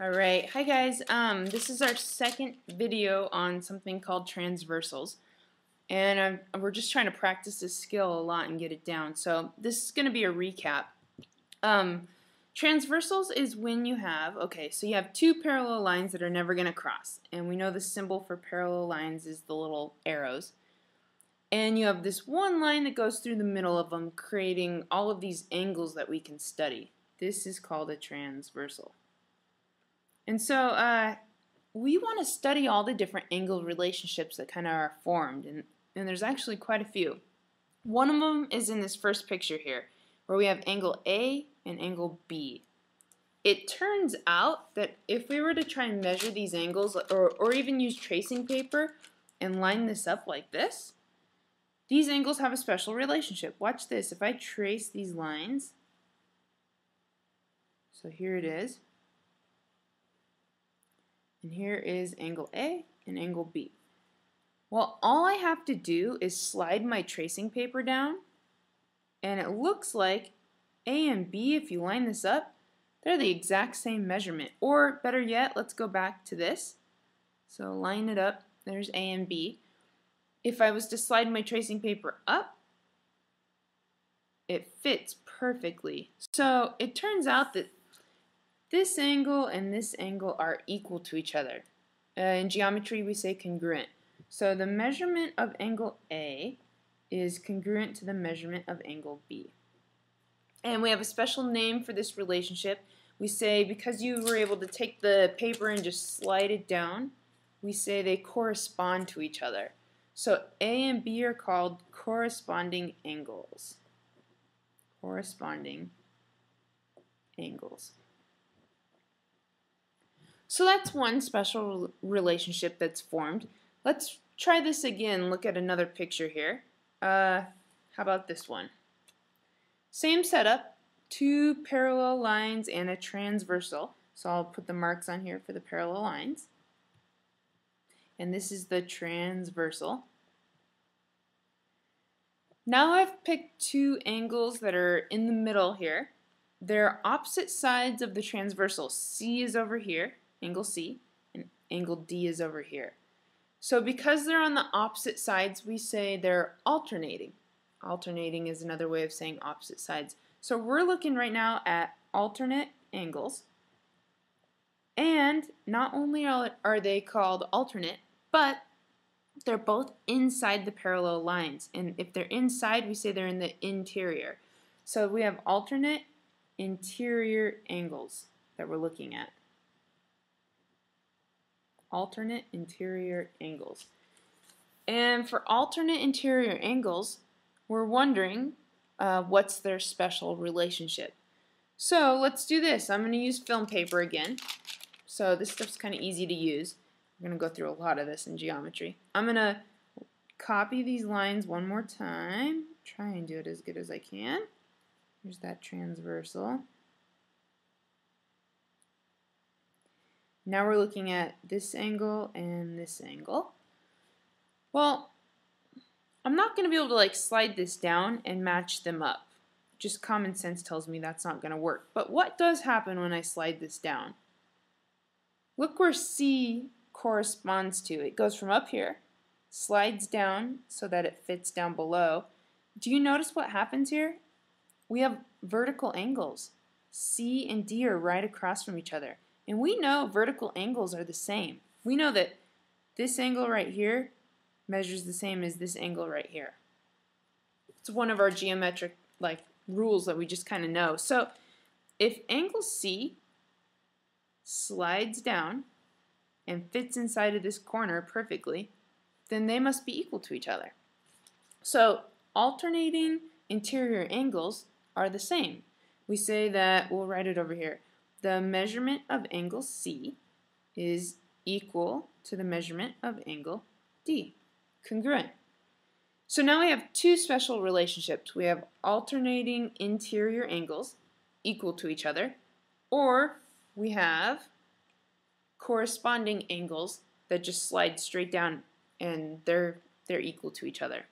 Alright, hi guys. This is our second video on something called transversals. And we're just trying to practice this skill a lot and get it down. So this is going to be a recap. Transversals is when you have, so you have two parallel lines that are never going to cross. And we know the symbol for parallel lines is the little arrows. And you have this one line that goes through the middle of them, creating all of these angles that we can study. This is called a transversal. And so we want to study all the different angle relationships that kind of are formed, and there's actually quite a few. One of them is in this first picture here, where we have angle A and angle B. It turns out that if we were to try and measure these angles, or even use tracing paper and line this up like this, these angles have a special relationship. Watch this. If I trace these lines, so here it is. And here is angle A and angle B. Well, all I have to do is slide my tracing paper down, and it looks like A and B, if you line this up, they're the exact same measurement. Or better yet, let's go back to this. So line it up, there's A and B. If I was to slide my tracing paper up, it fits perfectly. So it turns out that this angle and this angle are equal to each other. In geometry, we say congruent. So the measurement of angle A is congruent to the measurement of angle B. And we have a special name for this relationship. We say, because you were able to take the paper and just slide it down, we say they correspond to each other. So A and B are called corresponding angles. Corresponding angles. So that's one special relationship that's formed. Let's try this again. Look at another picture here. How about this one? Same setup, two parallel lines and a transversal. So I'll put the marks on here for the parallel lines. And this is the transversal. Now I've picked two angles that are in the middle here. They're opposite sides of the transversal. C is over here, angle C, and angle D is over here. So because they're on the opposite sides, we say they're alternating. Alternating is another way of saying opposite sides. So we're looking right now at alternate angles. And not only are they called alternate, but they're both inside the parallel lines. And if they're inside, we say they're in the interior. So we have alternate interior angles that we're looking at. Alternate interior angles. And for alternate interior angles, we're wondering what's their special relationship. So let's do this. I'm going to use film paper again. So this stuff's kind of easy to use. We're going to go through a lot of this in geometry. I'm going to copy these lines one more time. Try and do it as good as I can. Here's that transversal. Now we're looking at this angle and this angle. Well, I'm not going to be able to slide this down and match them up. Just common sense tells me that's not going to work. But what does happen when I slide this down? Look where C corresponds to. It goes from up here, slides down so that it fits down below. Do you notice what happens here? We have vertical angles. C and D are right across from each other. And we know vertical angles are the same. We know that this angle right here measures the same as this angle right here. It's one of our geometric rules that we just kind of know. So if angle C slides down and fits inside of this corner perfectly, then they must be equal to each other. So alternating interior angles are the same. We say that, we'll write it over here, the measurement of angle C is equal to the measurement of angle D. Congruent. So now we have two special relationships. We have alternating interior angles equal to each other, or we have corresponding angles that just slide straight down and they're equal to each other.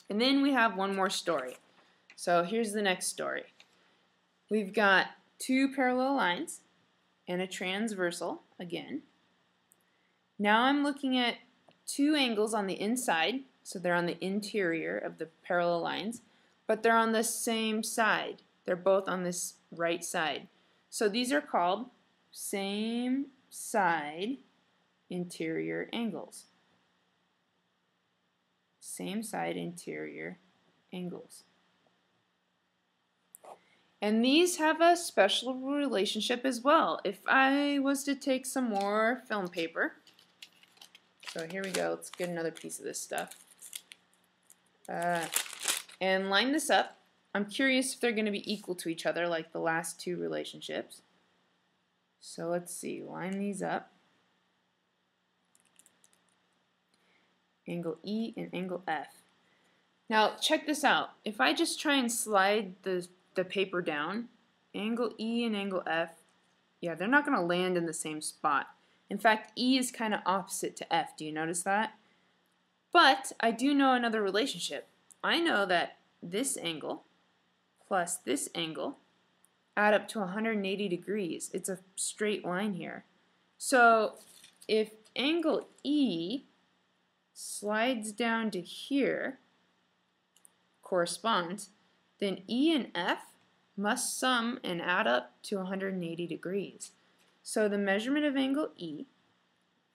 And then we have one more story. So here's the next story. We've got two parallel lines and a transversal again. Now I'm looking at two angles on the inside, so they're on the interior of the parallel lines, but they're on the same side. They're both on this right side. So these are called same side interior angles. Same side interior angles. And these have a special relationship as well. If I was to take some more film paper, so here we go, let's get another piece of this stuff, and line this up. I'm curious if they're going to be equal to each other like the last two relationships. So let's see, line these up. Angle E and angle F. Now check this out. If I just try and slide the paper down, angle E and angle F, yeah, they're not going to land in the same spot. In fact, E is kind of opposite to F. Do you notice that? But I do know another relationship. I know that this angle plus this angle add up to 180 degrees. It's a straight line here. So if angle E slides down to here, corresponds, then E and F must sum and add up to 180 degrees. So the measurement of angle E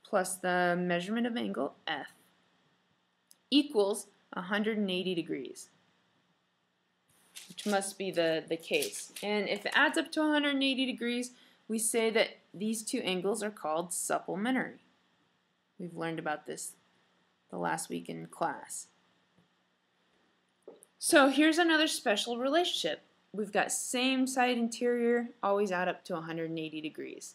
plus the measurement of angle F equals 180 degrees, which must be the case. And if it adds up to 180 degrees, we say that these two angles are called supplementary. We've learned about this the last week in class. So here's another special relationship. We've got same side interior, always add up to 180 degrees.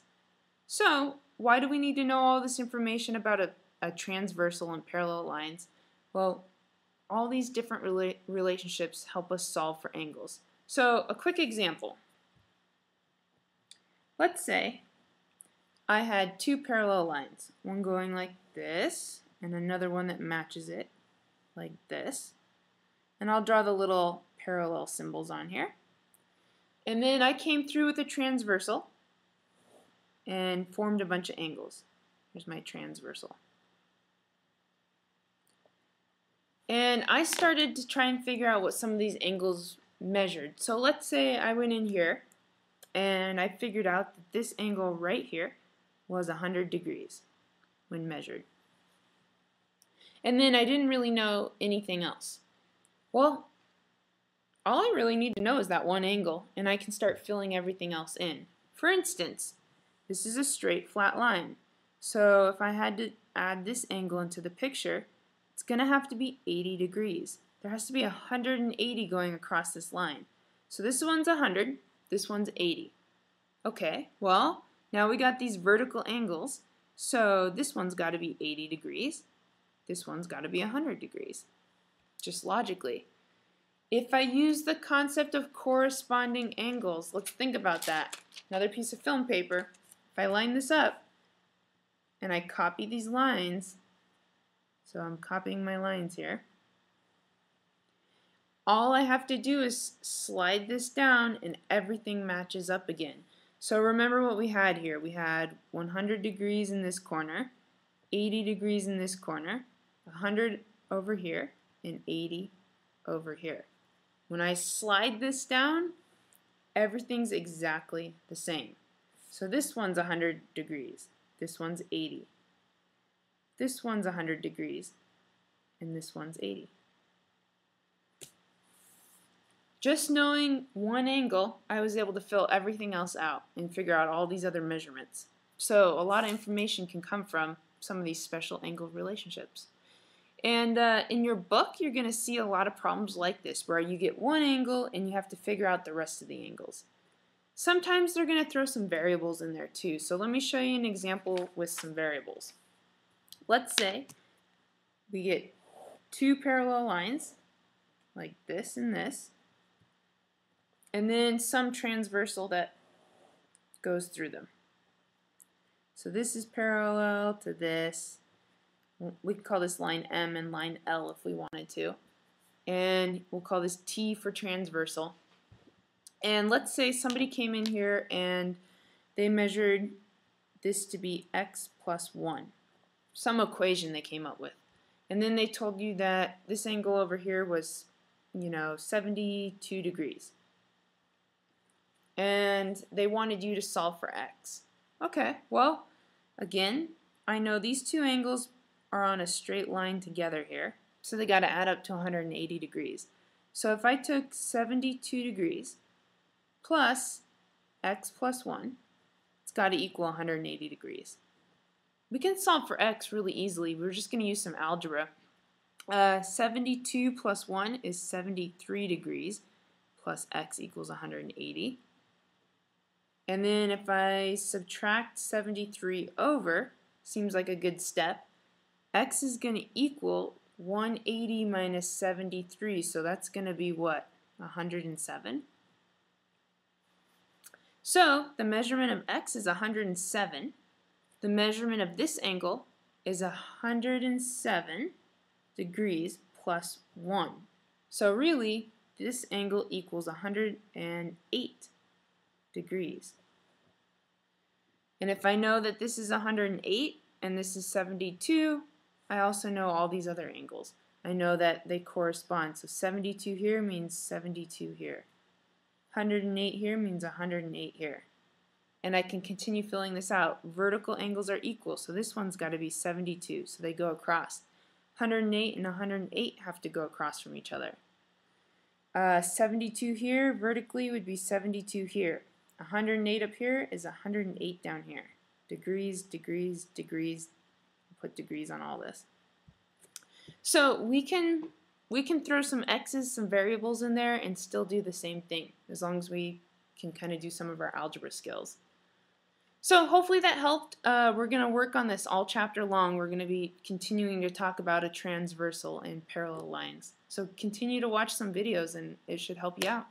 So why do we need to know all this information about a transversal and parallel lines? Well, all these different relationships help us solve for angles. So a quick example. Let's say I had two parallel lines, one going like this and another one that matches it like this. And I'll draw the little parallel symbols on here. And then I came through with a transversal and formed a bunch of angles. Here's my transversal. And I started to try and figure out what some of these angles measured. So let's say I went in here and I figured out that this angle right here was 100 degrees when measured. And then I didn't really know anything else. Well, all I really need to know is that one angle, and I can start filling everything else in. For instance, this is a straight flat line. So if I had to add this angle into the picture, it's going to have to be 80 degrees. There has to be 180 going across this line. So this one's 100, this one's 80. Okay, well, now we got these vertical angles, so this one's got to be 80 degrees. This one's got to be 100 degrees. Just logically. If I use the concept of corresponding angles, let's think about that. Another piece of film paper. If I line this up and I copy these lines, so I'm copying my lines here, all I have to do is slide this down and everything matches up again. So remember what we had here. We had 100 degrees in this corner, 80 degrees in this corner, 100 over here, and 80 over here. When I slide this down, everything's exactly the same. So this one's 100 degrees, this one's 80. This one's 100 degrees, and this one's 80. Just knowing one angle, I was able to fill everything else out and figure out all these other measurements. So a lot of information can come from some of these special angle relationships. And in your book, you're going to see a lot of problems like this, where you get one angle and you have to figure out the rest of the angles. Sometimes they're going to throw some variables in there too. So let me show you an example with some variables. Let's say we get two parallel lines, like this and this, and then some transversal that goes through them. So this is parallel to this. We could call this line M and line L if we wanted to. And we'll call this T for transversal. And let's say somebody came in here and they measured this to be x plus 1. Some equation they came up with. And then they told you that this angle over here was, 72 degrees. And they wanted you to solve for x. Okay, well, again, I know these two angles are on a straight line together here, so they got to add up to 180 degrees. So if I took 72 degrees plus x plus 1, it's got to equal 180 degrees. We can solve for x really easily. We're just going to use some algebra. 72 plus 1 is 73 degrees plus x equals 180. And then if I subtract 73 over, seems like a good step, x is going to equal 180 minus 73, so that's going to be what? 107. So the measurement of x is 107. The measurement of this angle is 107 degrees plus 1. So really, this angle equals 108 degrees. And if I know that this is 108 and this is 72, I also know all these other angles. I know that they correspond. So 72 here means 72 here. 108 here means 108 here. And I can continue filling this out. Vertical angles are equal, so this one's got to be 72, so they go across. 108 and 108 have to go across from each other. 72 here vertically would be 72 here. 108 up here is 108 down here. Degrees, degrees, degrees. Put degrees on all this. So we can throw some x's, some variables in there and still do the same thing, as long as we can kind of do some of our algebra skills. So hopefully that helped. We're going to work on this all chapter long. We're going to be continuing to talk about a transversal and parallel lines. So continue to watch some videos and it should help you out.